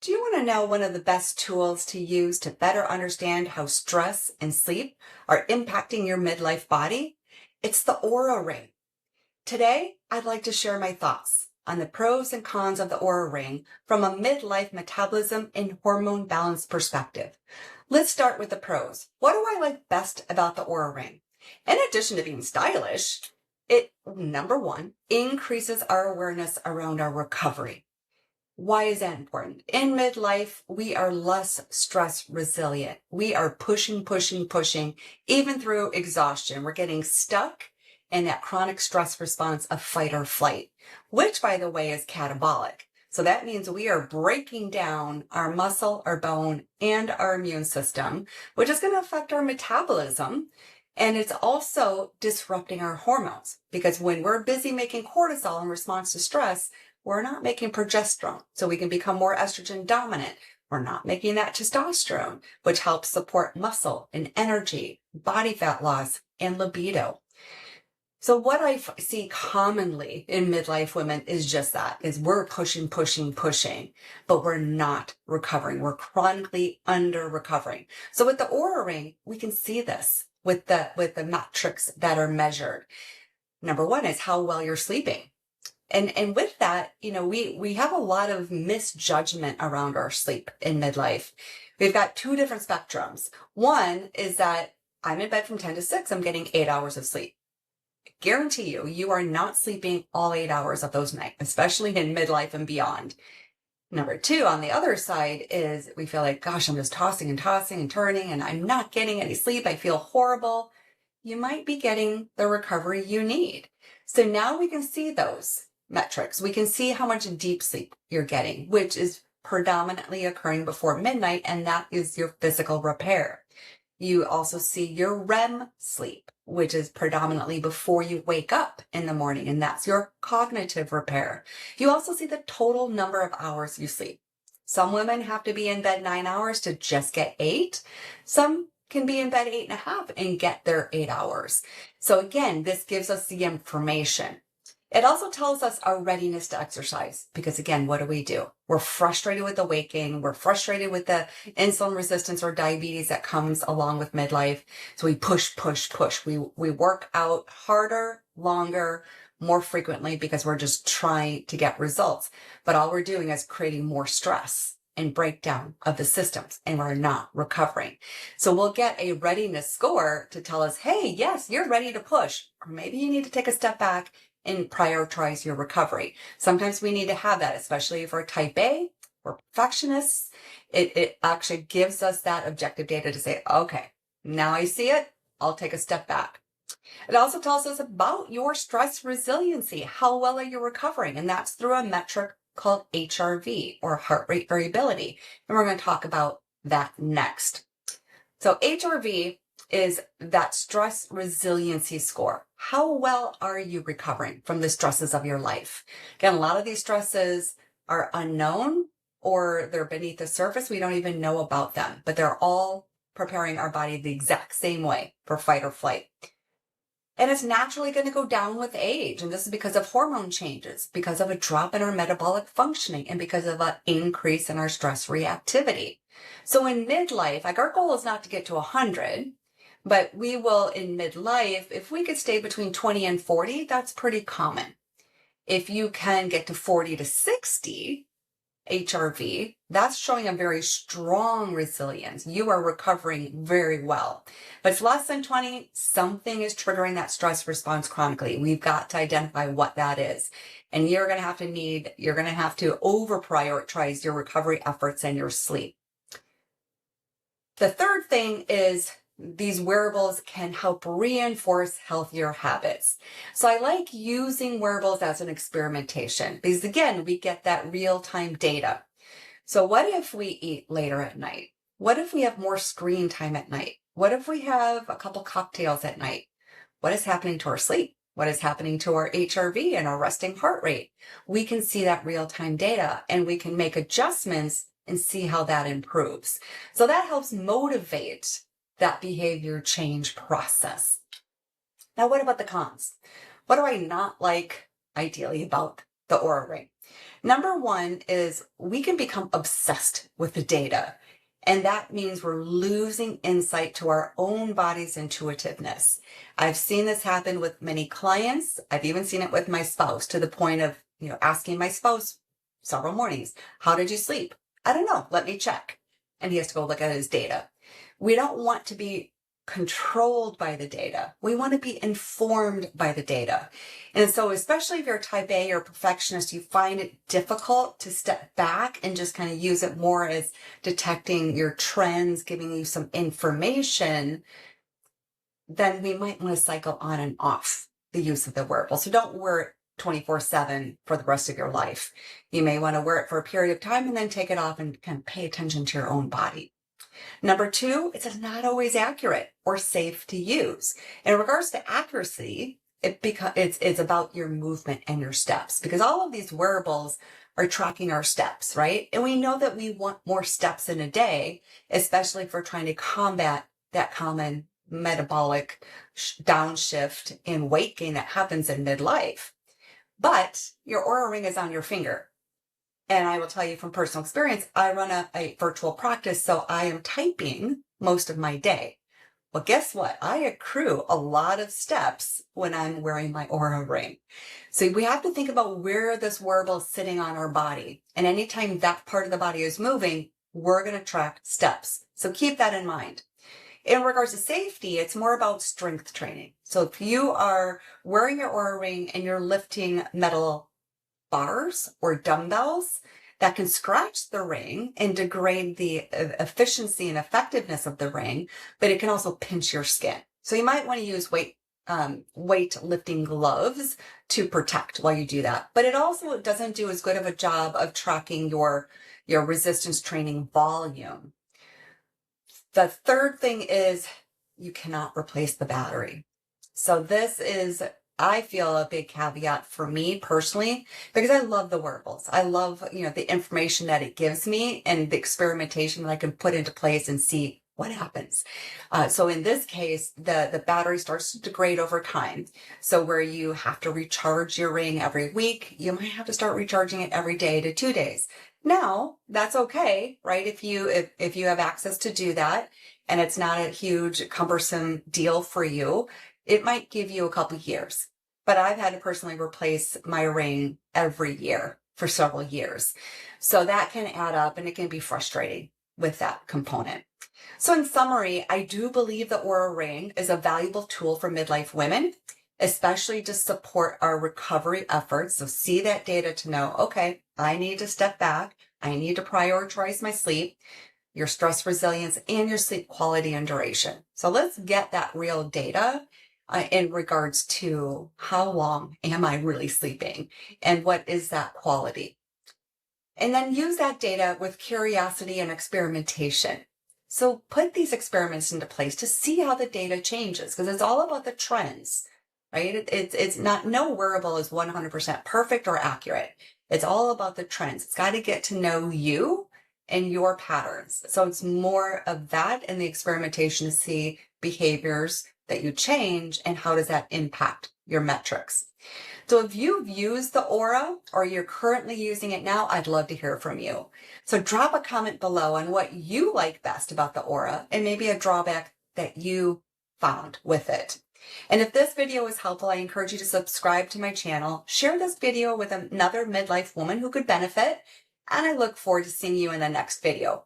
Do you want to know one of the best tools to use to better understand how stress and sleep are impacting your midlife body? It's the Oura Ring. Today, I'd like to share my thoughts on the pros and cons of the Oura Ring from a midlife metabolism and hormone balance perspective. Let's start with the pros. What do I like best about the Oura Ring? In addition to being stylish, it, number one, increases our awareness around our recovery. Why is that important? In midlife, we are less stress resilient. We are pushing, even through exhaustion. We're getting stuck in that chronic stress response of fight or flight, which, by the way, is catabolic. So that means we are breaking down our muscle, our bone, and our immune system, which is going to affect our metabolism. And it's also disrupting our hormones because when we're busy making cortisol in response to stress, we're not making progesterone, so we can become more estrogen dominant. We're not making that testosterone, which helps support muscle and energy, body fat loss, and libido. So what I see commonly in midlife women is just that, is we're pushing, but we're not recovering. We're chronically under recovering. So with the Oura Ring, we can see this with the metrics that are measured. Number one is how well you're sleeping. And with that, we have a lot of misjudgment around our sleep in midlife. We've got two different spectrums. One is that I'm in bed from 10 to 6. I'm getting 8 hours of sleep. I guarantee you, you are not sleeping all 8 hours of those nights, especially in midlife and beyond. Number two, on the other side, is we feel like, gosh, I'm just tossing and turning, and I'm not getting any sleep. I feel horrible. You might be getting the recovery you need. So now we can see those metrics. We can see how much deep sleep you're getting, which is predominantly occurring before midnight, and that is your physical repair. You also see your REM sleep, which is predominantly before you wake up in the morning, and that's your cognitive repair. You also see the total number of hours you sleep. Some women have to be in bed 9 hours to just get 8. Some can be in bed 8.5 and get their 8 hours. So again, this gives us the information. It also tells us our readiness to exercise because again, what do? We're frustrated with the weight gain. We're frustrated with the insulin resistance or diabetes that comes along with midlife. So we push. We work out harder, longer, more frequently because we're just trying to get results. But all we're doing is creating more stress and breakdown of the systems, and we're not recovering. So we'll get a readiness score to tell us, hey, yes, you're ready to push, or maybe you need to take a step back and prioritize your recovery. Sometimes we need to have that, especially if we're type A, we're perfectionists. It actually gives us that objective data to say, okay, now I see it, I'll take a step back. It also tells us about your stress resiliency. How well are you recovering? And that's through a metric called HRV, or heart rate variability. And we're going to talk about that next. So HRV is that stress resiliency score. How well are you recovering from the stresses of your life? Again, a lot of these stresses are unknown or they're beneath the surface. We don't even know about them, but they're all preparing our body the exact same way for fight or flight. And it's naturally going to go down with age. And this is because of hormone changes, because of a drop in our metabolic functioning, and because of an increase in our stress reactivity. So in midlife, like our goal is not to get to 100, but we will in midlife, if we could stay between 20 and 40, that's pretty common. If you can get to 40 to 60 HRV, that's showing a very strong resilience. You are recovering very well. But it's less than 20, something is triggering that stress response chronically. We've got to identify what that is. And you're going to have to over prioritize your recovery efforts and your sleep. The third thing is these wearables can help reinforce healthier habits. So I like using wearables as an experimentation because again, we get that real-time data. So what if we eat later at night? What if we have more screen time at night? What if we have a couple cocktails at night? What is happening to our sleep? What is happening to our HRV and our resting heart rate? We can see that real-time data and we can make adjustments and see how that improves. So that helps motivate that behavior change process. Now, what about the cons? What do I not like ideally about the Oura Ring. Number one is we can become obsessed with the data. And that means we're losing insight to our own body's intuitiveness. I've seen this happen with many clients. I've even seen it with my spouse, to the point of, asking my spouse several mornings, how did you sleep? I don't know. Let me check. And he has to go look at his data. We don't want to be controlled by the data. We want to be informed by the data. And so, especially if you're type A or perfectionist, you find it difficult to step back and just kind of use it more as detecting your trends, giving you some information, then we might want to cycle on and off the use of the wearable. So don't wear it 24/7 for the rest of your life. You may want to wear it for a period of time and then take it off and kind of pay attention to your own body. Number two, it's not always accurate or safe to use. In regards to accuracy, it's about your movement and your steps, because all of these wearables are tracking our steps, right? And we know that we want more steps in a day, especially if we're trying to combat that common metabolic downshift in weight gain that happens in midlife. But your Oura Ring is on your finger. And I will tell you from personal experience, I run a virtual practice, so I am typing most of my day. Well, guess what? I accrue a lot of steps when I'm wearing my Oura Ring. So we have to think about where this wearable is sitting on our body. And anytime that part of the body is moving, we're going to track steps. So keep that in mind. In regards to safety, it's more about strength training. So if you are wearing your Oura Ring and you're lifting metal bars or dumbbells, that can scratch the ring and degrade the efficiency and effectiveness of the ring, but it can also pinch your skin. So you might want to use weight lifting gloves to protect while you do that. But it also doesn't do as good of a job of tracking your resistance training volume. The third thing is you cannot replace the battery. So this is, I feel, a big caveat for me personally, because I love the wearables. I love, the information that it gives me and the experimentation that I can put into place and see what happens. So in this case, the battery starts to degrade over time. So where you have to recharge your ring every week, you might have to start recharging it every day to 2 days. Now, that's okay, right? If you have access to do that and it's not a huge cumbersome deal for you, it might give you a couple years. But I've had to personally replace my ring every year for several years. So that can add up and it can be frustrating with that component. So in summary, I do believe the Oura Ring is a valuable tool for midlife women, especially to support our recovery efforts. So see that data to know, okay, I need to step back. I need to prioritize my sleep, your stress resilience, and your sleep quality and duration. So let's get that real data in regards to how long am I really sleeping and what is that quality. And then use that data with curiosity and experimentation. So put these experiments into place to see how the data changes, because it's all about the trends, right? It's not, no wearable is 100% perfect or accurate. It's all about the trends. It's got to get to know you and your patterns. So it's more of that and the experimentation to see behaviors that you change and how does that impact your metrics. So if you've used the Oura or you're currently using it now, I'd love to hear from you. So drop a comment below on what you like best about the Oura and maybe a drawback that you found with it. And if this video was helpful, I encourage you to subscribe to my channel, share this video with another midlife woman who could benefit, and I look forward to seeing you in the next video.